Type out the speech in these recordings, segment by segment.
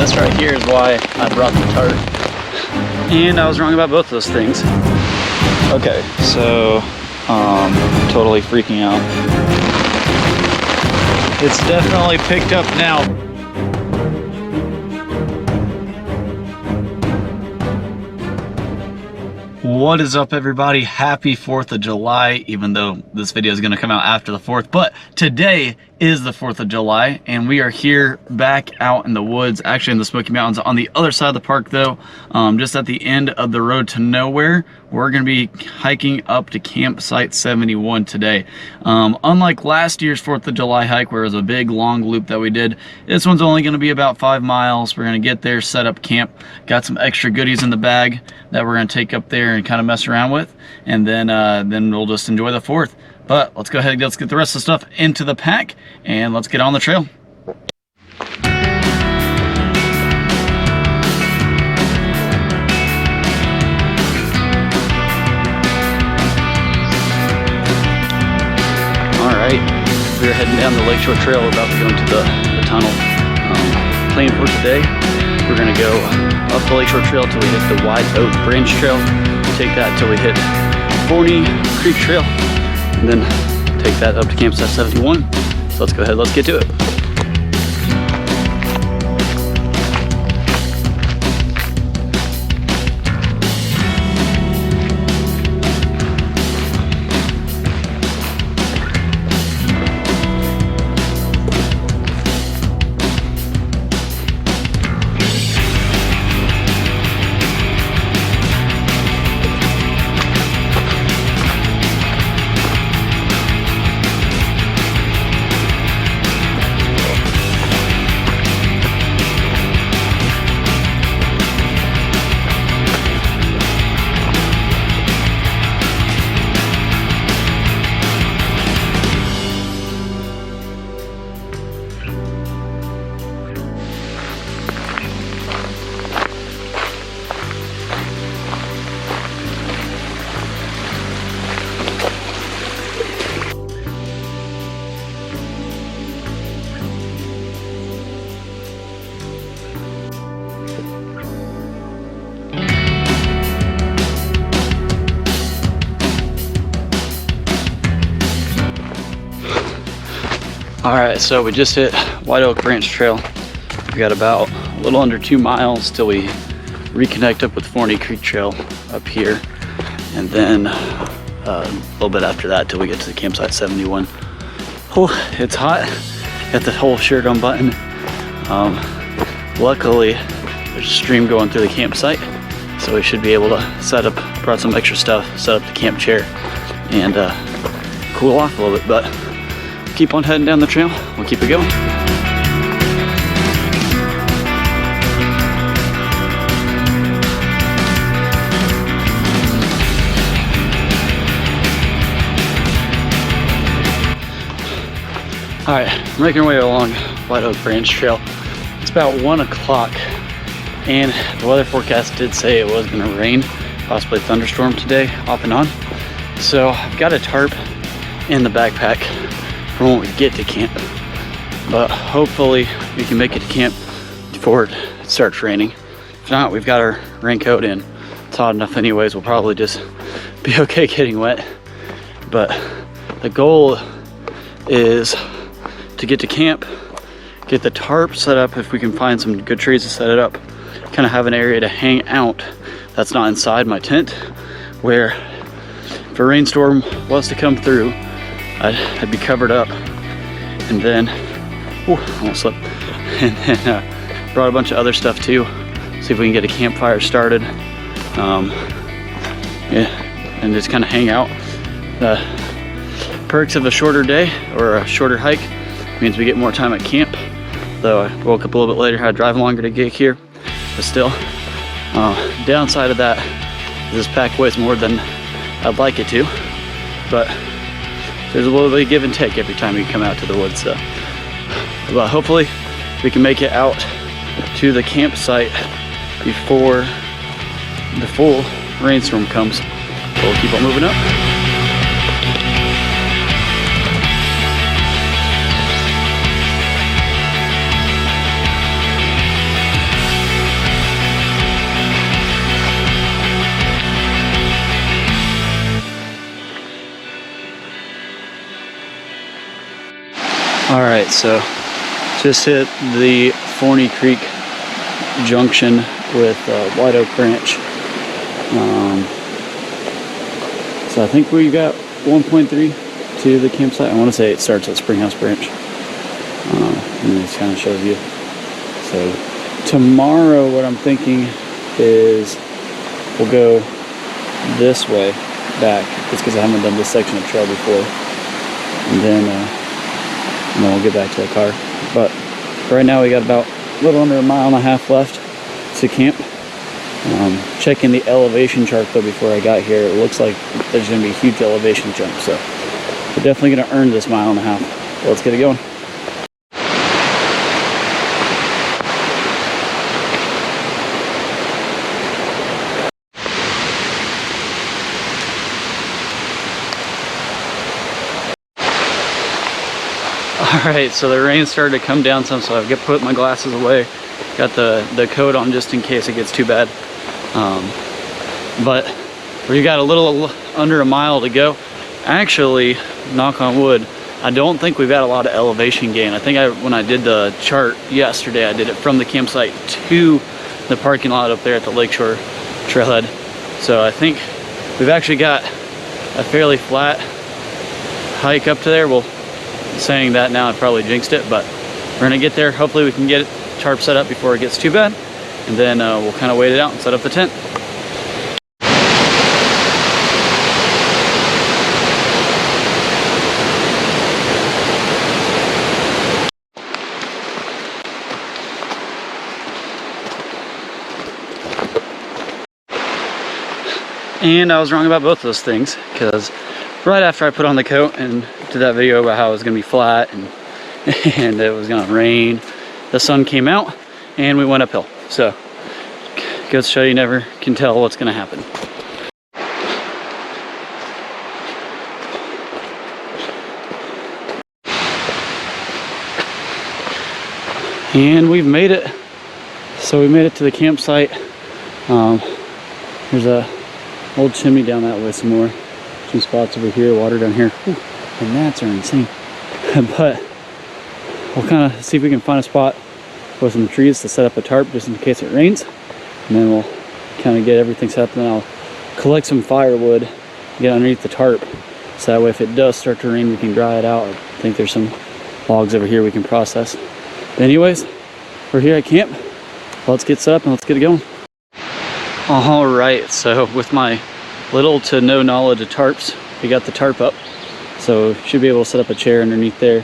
this right here is why I brought the tarp. And I was wrong about both those things. Okay, so totally freaking out. It's definitely picked up now. What is up, everybody? Happy 4th of July, even though this video is going to come out after the 4th. But today is the 4th of July, and we are here back out in the woods, actually in the Smoky Mountains, on the other side of the park though, just at the end of the road to nowhere. We're going to be hiking up to campsite 71 today. Unlike last year's 4th of July hike, where it was a big long loop that we did, this one's only going to be about 5 miles. We're going to get there, set up camp, got some extra goodies in the bag that we're going to take up there and kind of mess around with, and then we'll just enjoy the 4th. But let's go ahead and let's get the rest of the stuff into the pack and let's get on the trail. Alright, we're heading down the Lakeshore Trail. We're about to go into the tunnel. Plan for today, we're going to go up the Lakeshore Trail till we hit the White Oak Branch Trail. Take that till we hit Forney Creek Trail, and then take that up to campsite 71. So let's go ahead, let's get to it. Alright, so we just hit White Oak Branch Trail. We got about a little under 2 miles till we reconnect up with Forney Creek Trail up here. And then a little bit after that till we get to the campsite 71. Oh, it's hot. Got the whole shirt unbuttoned. Luckily, there's a stream going through the campsite, so we should be able to set up, brought some extra stuff, set up the camp chair, and cool off a little bit. But keep on heading down the trail. We'll keep it going. All right, making our way along White Oak Branch Trail. It's about 1 o'clock, and the weather forecast did say it was gonna rain, possibly thunderstorm today, off and on. So I've got a tarp in the backpack for when we get to camp, but hopefully we can make it to camp before it starts raining. If not, we've got our raincoat in. It's hot enough anyways, we'll probably just be okay getting wet. But the goal is to get to camp, get the tarp set up if we can find some good trees to set it up, kind of have an area to hang out that's not inside my tent, where if a rainstorm was to come through, I'd be covered up. And then, almost slipped. And then brought a bunch of other stuff too. See if we can get a campfire started. Yeah, and just kind of hang out. The perks of a shorter day or a shorter hike means we get more time at camp. Though I woke up a little bit later, had to drive longer to get here. But still, downside of that is this pack weighs more than I'd like it to. But there's a little bit of give and take every time you come out to the woods. So, but hopefully we can make it out to the campsite before the full rainstorm comes. We'll keep on moving up. Alright, so just hit the Forney Creek junction with White Oak Branch. So I think we got 1.3 to the campsite. I want to say it starts at Springhouse Branch. And this kind of shows you. So tomorrow what I'm thinking is we'll go this way back, just because I haven't done this section of trail before. And then we'll get back to the car. But right now we got about a little under 1.5 miles left to camp. Checking the elevation chart though before I got here, it looks like there's going to be a huge elevation jump, so we're definitely going to earn this 1.5 miles. So let's get it going. Alright, so the rain started to come down some, so I've put my glasses away. Got the coat on just in case it gets too bad. But we got a little under 1 mile to go. Actually, knock on wood, I don't think we've got a lot of elevation gain. I think when I did the chart yesterday, I did it from the campsite to the parking lot up there at the Lakeshore Trailhead. So I think we've actually got a fairly flat hike up to there. Well, saying that now, I probably jinxed it, but we're gonna get there. Hopefully we can get it tarp set up before it gets too bad, and then we'll kind of wait it out and set up the tent. And I was wrong about both of those things, because right after I put on the coat and did that video about how it was going to be flat and it was going to rain, the sun came out and we went uphill. So goes to show you never can tell what's going to happen. And we've made it. So we made it to the campsite. There's a old chimney down that way some more. Some spots over here, water down here. Ooh, the gnats are insane. But we'll kind of see if we can find a spot with some trees to set up a tarp just in case it rains. And then we'll kind of get everything set up, and then I'll collect some firewood, get underneath the tarp. So that way if it does start to rain, we can dry it out. I think there's some logs over here we can process. But anyways, we're here at camp. Let's get set up and let's get it going. All right, so with my little to no knowledge of tarps, we got the tarp up. So should be able to set up a chair underneath there,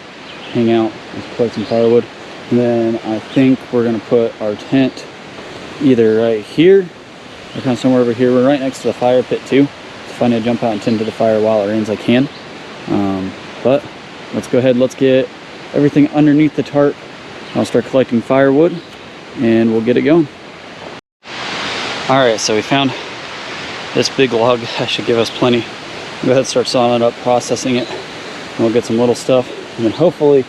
hang out, collect some firewood. And then I think we're gonna put our tent either right here or kind of somewhere over here. We're right next to the fire pit too. If I need to jump out and tend to the fire while it rains, I can. But let's go ahead, let's get everything underneath the tarp. I'll start collecting firewood and we'll get it going. All right, so we found this big log. That should give us plenty. Go ahead and start sawing it up, processing it, and we'll get some little stuff. And then hopefully,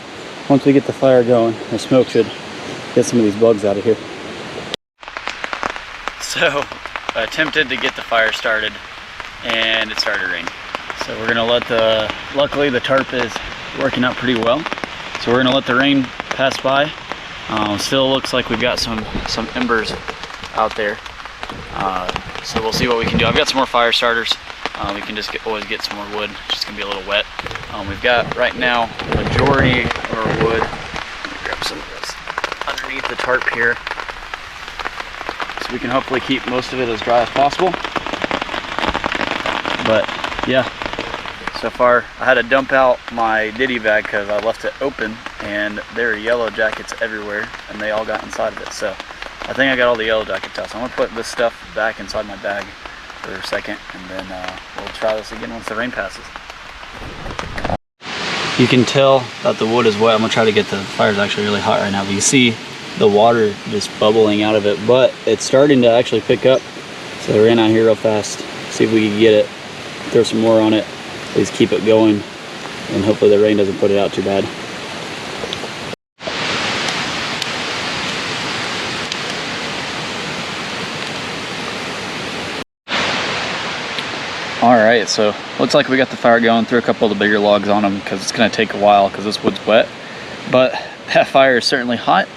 once we get the fire going, the smoke should get some of these bugs out of here. So, I attempted to get the fire started, and it started to rain. So we're gonna let luckily the tarp is working out pretty well. So we're gonna let the rain pass by. Still looks like we've got some embers out there. So we'll see what we can do. I've got some more fire starters. We can just always get some more wood. It's just gonna be a little wet. We've got right now the majority of our wood. Let me grab some of this underneath the tarp here, so we can hopefully keep most of it as dry as possible. But yeah, so far I had to dump out my ditty bag because I left it open, and there are yellow jackets everywhere, and they all got inside of it. So I think I got all the yellow jackets out. So I'm gonna put this stuff back inside my bag for a second, and then we'll try this again once the rain passes. You can tell that the wood is wet. I'm gonna try to get the fire's actually really hot right now, but you see the water just bubbling out of it, but it's starting to actually pick up. So I ran out here real fast, see if we can get it, throw some more on it, at least keep it going, and hopefully the rain doesn't put it out too bad. All right, so looks like we got the fire going. Threw a couple of the bigger logs on them because it's gonna take a while because this wood's wet. but that fire is certainly hot,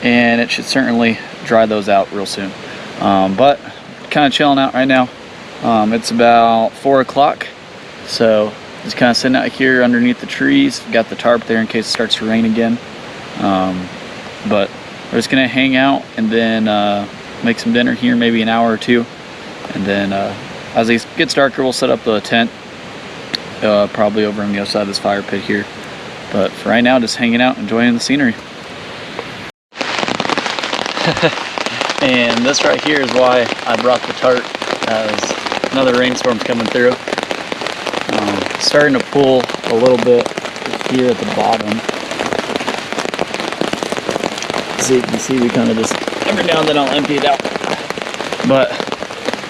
and it should certainly dry those out real soon. But kind of chilling out right now. It's about 4 o'clock, so just kind of sitting out here underneath the trees. Got the tarp there in case it starts to rain again. But we're just gonna hang out and then make some dinner here, maybe an hour or two, and then as it gets darker, we'll set up the tent probably over on the other side of this fire pit here. But for right now, just hanging out, enjoying the scenery. And this right here is why I brought the tarp, as another rainstorm's coming through. Starting to pool a little bit here at the bottom. So you can see we kind of just, every now and then I'll empty it out. But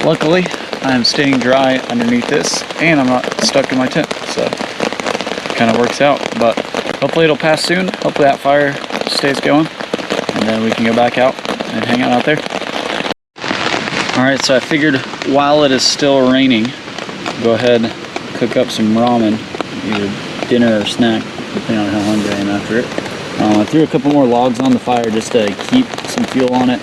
luckily, I'm staying dry underneath this, and I'm not stuck in my tent, so it kind of works out. But hopefully it'll pass soon. Hopefully that fire stays going, and then we can go back out and hang out there. Alright, so I figured while it is still raining, go ahead and cook up some ramen, either dinner or snack, depending on how hungry I am after it. I threw a couple more logs on the fire just to keep some fuel on it.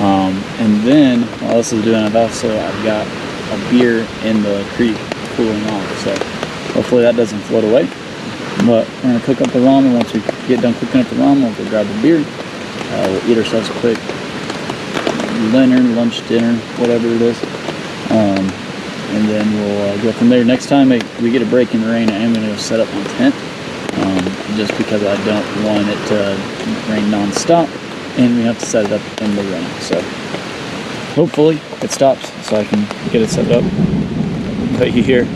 And then, while this is doing, I've got a beer in the creek cooling off, so hopefully that doesn't float away. But we're going to cook up the ramen. Once we get done cooking up the ramen, we'll go grab the beer. We'll eat ourselves a quick lunch, dinner, whatever it is. And then we'll go from there. Next time we get a break in the rain, I am going to go set up my tent, just because I don't want it to rain non-stop, and we have to set it up in the rain. So hopefully it stops so I can get it set up. But here's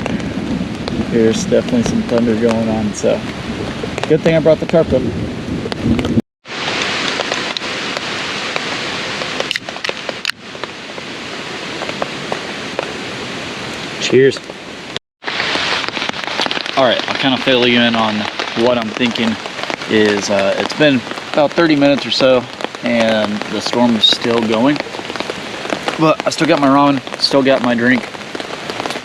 definitely some thunder going on, so good thing I brought the tarp up. Cheers. Alright, I'll kind of fill you in on what I'm thinking is it's been about 30 minutes or so, and the storm is still going. But I still got my ramen, still got my drink.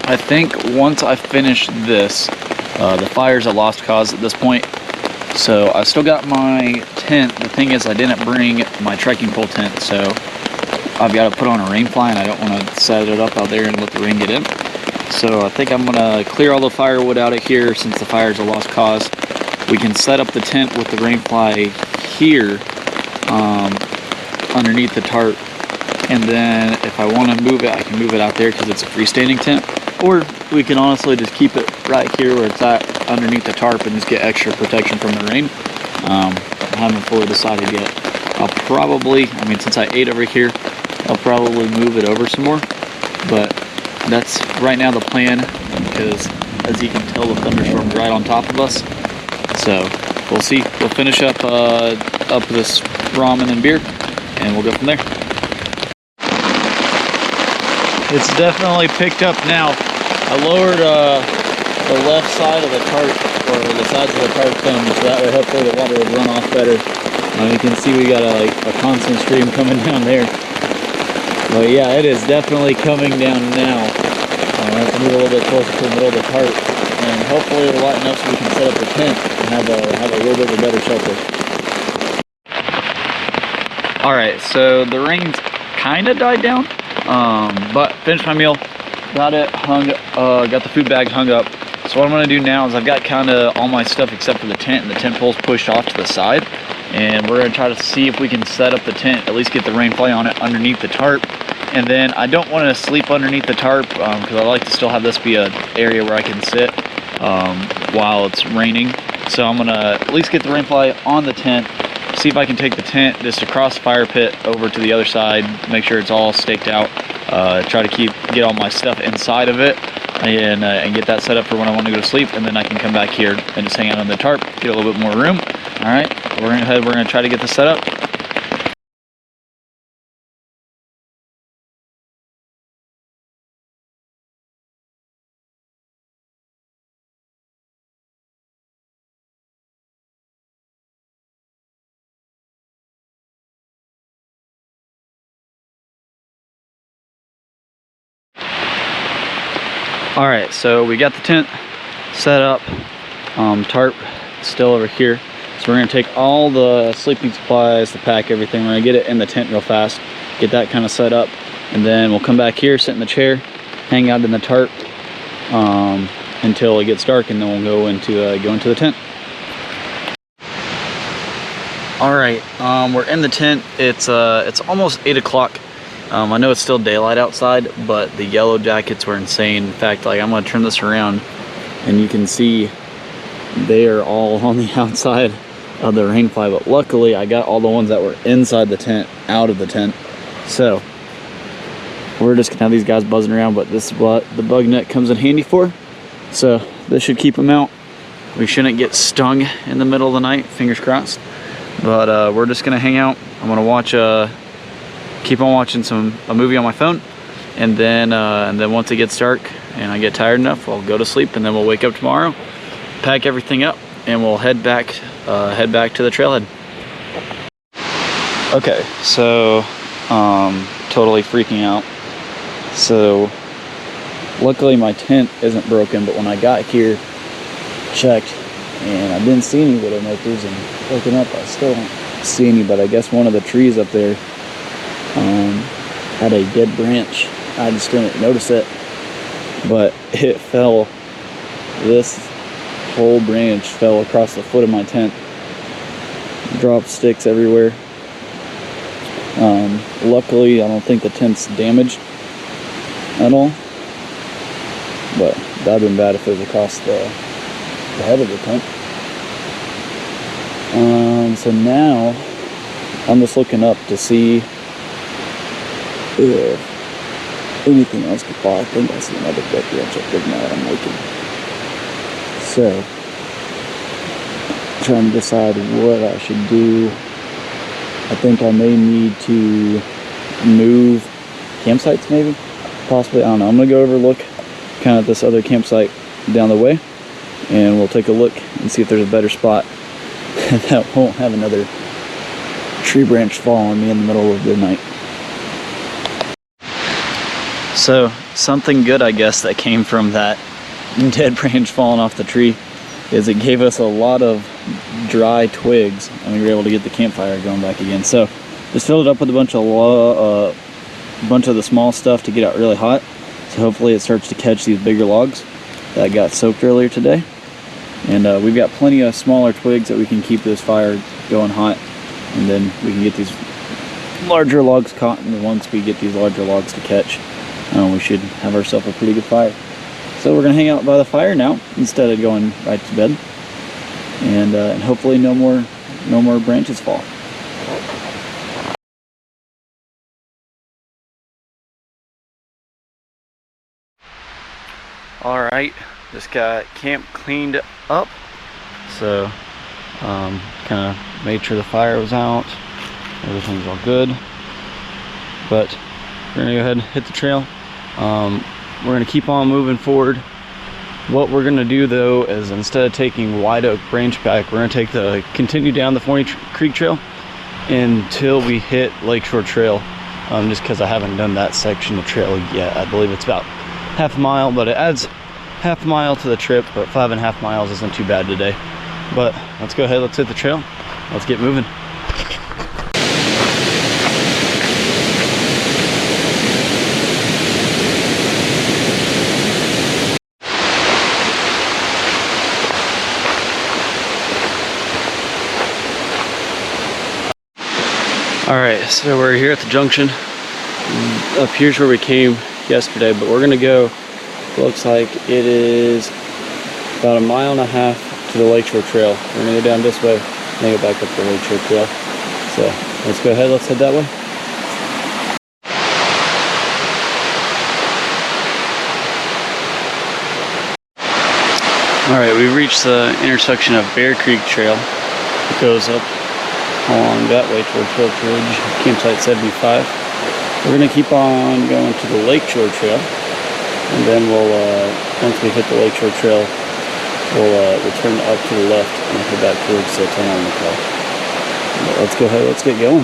I think once I finish this, the fire's a lost cause at this point. So I still got my tent. The thing is, I didn't bring my trekking pole tent, so I've got to put on a rain fly, and I don't want to set it up out there and let the rain get in. So I think I'm gonna clear all the firewood out of here since the fire's a lost cause. We can set up the tent with the rain fly here underneath the tarp, and then if I want to move it, I can move it out there because it's a freestanding tent. Or we can honestly just keep it right here where it's at underneath the tarp and just get extra protection from the rain. I haven't fully decided yet. I'll probably, since I ate over here, I'll probably move it over some more, but that's right now the plan, because as you can tell, the thunderstorm's right on top of us. So we'll see. We'll finish up this ramen and beer, and we'll go from there. It's definitely picked up now. I lowered the left side of the tarp, or the sides of the tarp some, so that way hopefully the water will run off better. You can see we got a constant stream coming down there. But yeah, it is definitely coming down now. I have to move a little bit closer to the middle of the tarp, and hopefully it'll lighten up so we can set up the tent and have a little bit of a better shelter. Alright, so the rain's kind of died down, but finished my meal, got it hung, got the food bag hung up. So what I'm going to do now is I've got kind of all my stuff except for the tent, and the tent pole's pushed off to the side. And we're going to try to see if we can set up the tent, at least get the rain fly on it underneath the tarp. And then I don't want to sleep underneath the tarp because I like to still have this be an area where I can sit while it's raining. So I'm going to at least get the rain fly on the tent, see if I can take the tent just across the fire pit over to the other side, make sure it's all staked out, try to get all my stuff inside of it, and get that set up for when I want to go to sleep, and then I can come back here and just hang out on the tarp, get a little bit more room. Alright, we're going to try to get this set up. Alright, so we got the tent set up, tarp still over here. So we're gonna take all the sleeping supplies, the pack, everything. We're gonna get it in the tent real fast, get that kind of set up, and then we'll come back here, sit in the chair, hang out in the tarp until it gets dark, and then we'll go into the tent. All right, we're in the tent. It's almost 8 o'clock. I know it's still daylight outside, but the yellow jackets were insane. In fact, like, I'm gonna turn this around and you can see they are all on the outside of the rain fly, but luckily I got all the ones that were inside the tent out of the tent. So we're just gonna have these guys buzzing around, but this is what the bug net comes in handy for. So this should keep them out. We shouldn't get stung in the middle of the night, fingers crossed. But we're just gonna hang out. I'm gonna watch keep on watching a movie on my phone, and then once it gets dark and I get tired enough, I'll go to sleep, and then we'll wake up tomorrow, pack everything up, and we'll head back to the trailhead. Okay, so totally freaking out. So luckily my tent isn't broken, but when I got here, checked, and I didn't see any widowmakers, and looking up, I still don't see any, but I guess one of the trees up there had a dead branch. I just didn't notice it, but it fell. This whole branch fell across the foot of my tent, dropped sticks everywhere. Luckily, I don't think the tent's damaged at all, but that'd been bad if it was across the head of the tent. So now I'm just looking up to see if anything else could fall. I think I see another dead branch up there now that I'm looking. So trying to decide what I should do. I think I may need to move campsites, maybe, possibly. I don't know. I'm gonna go over look kind of this other campsite down the way, and we'll take a look and see if there's a better spot that won't have another tree branch fall on me in the middle of the night. So something good, I guess, that came from that dead branch falling off the tree is it gave us a lot of dry twigs, and we were able to get the campfire going back again. So just filled it up with a bunch of the small stuff to get out really hot. So hopefully it starts to catch these bigger logs that got soaked earlier today. And we've got plenty of smaller twigs that we can keep this fire going hot, and then we can get these larger logs caught, and once we get these larger logs to catch, we should have ourselves a pretty good fire. So we're gonna hang out by the fire now instead of going right to bed, and hopefully no more branches fall. All right, just got camp cleaned up, so kind of made sure the fire was out, everything's all good. But we're gonna go ahead and hit the trail. We're gonna keep on moving forward. What we're gonna do though is, instead of taking White Oak Branch back, we're gonna continue down the Forney Creek Trail until we hit Lakeshore Trail, just because I haven't done that section of trail yet. I believe it's about half a mile, but it adds half a mile to the trip, but 5.5 miles isn't too bad today. But let's go ahead, let's hit the trail, let's get moving. Alright, so we're here at the junction. Up here's where we came yesterday, but we're gonna go, looks like it is about 1.5 miles to the Lakeshore Trail. We're gonna go down this way and then go back up the Lakeshore Trail. So let's go ahead, let's head that way. Alright, we reached the intersection of Bear Creek Trail. It goes up along that way towards Hill Ridge, campsite 75. We're gonna keep on going to the Lakeshore Trail, and then we'll, once we hit the Lakeshore Trail, we'll turn up to the left and head back towards the tunnel in the car. But let's go ahead, let's get going.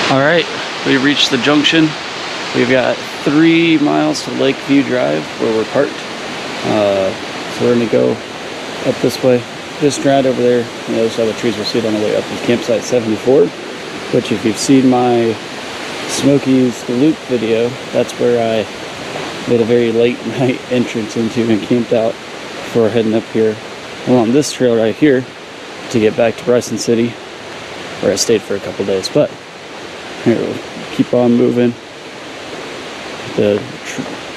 All right, we reached the junction. We've got 3 miles to Lakeview Drive where we're parked. So we're gonna go up this way, just right over there. You know, those other trees we'll see it on the way up is campsite 74, which if you've seen my Smokies Loop video, that's where I made a very late night entrance into and camped out before heading up here along this trail right here to get back to Bryson City, where I stayed for a couple days. But here, we'll keep on moving. The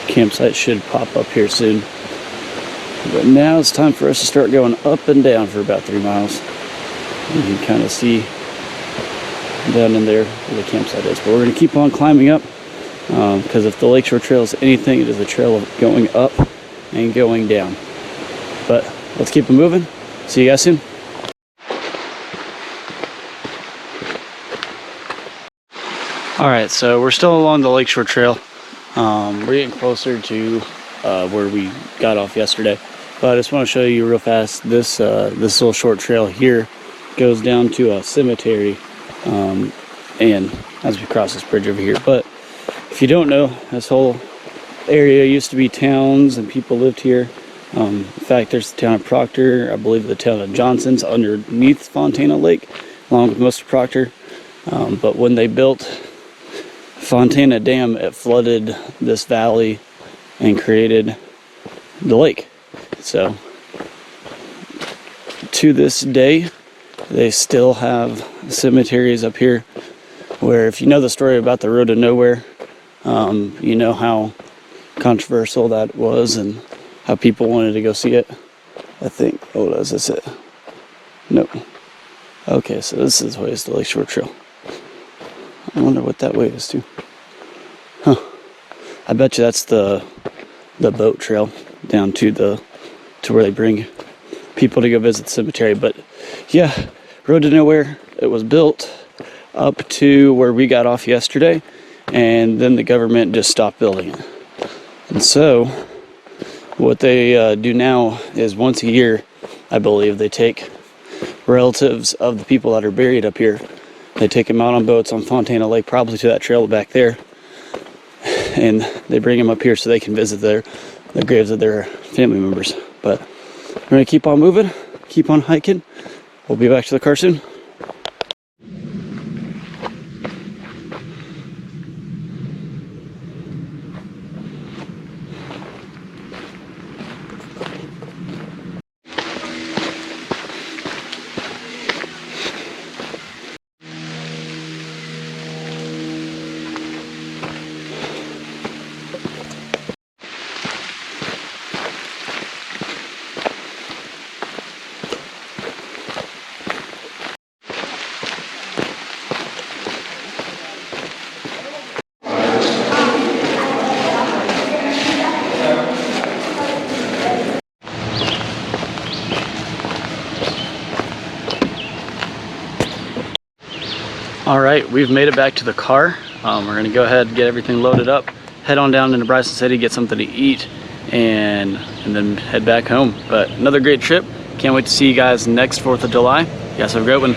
campsite should pop up here soon. But now it's time for us to start going up and down for about 3 miles. You can kind of see down in there where the campsite is. But we're going to keep on climbing up because if the Lakeshore Trail is anything, it is a trail of going up and going down. But let's keep it moving. See you guys soon. Alright, so we're still along the Lakeshore Trail. We're getting closer to where we got off yesterday. But I just want to show you real fast, this little short trail here goes down to a cemetery, and as we cross this bridge over here. But if you don't know, this whole area used to be towns and people lived here. In fact, there's the town of Proctor, I believe the town of Johnson's underneath Fontana Lake, along with most of Proctor. But when they built Fontana Dam, it flooded this valley and created the lake. So to this day, they still have cemeteries up here where, if you know the story about the road to nowhere, you know how controversial that was and how people wanted to go see it. I think, oh, is this it? No. Okay, so this is the way, it's the Lakeshore Trail. I wonder what that way is to. Huh. I bet you that's the boat trail down to where they bring people to go visit the cemetery. But yeah, road to nowhere. It was built up to where we got off yesterday, and then the government just stopped building it. And so what they do now is once a year, I believe, they take relatives of the people that are buried up here. They take them out on boats on Fontana Lake, probably to that trail back there, and they bring them up here so they can visit the graves of their family members. But we're going to keep on moving, keep on hiking. We'll be back to the car soon. Alright, we've made it back to the car. We're going to go ahead and get everything loaded up, head on down into Bryson City, get something to eat, and then head back home. But another great trip. Can't wait to see you guys next 4th of July. You guys have a great one.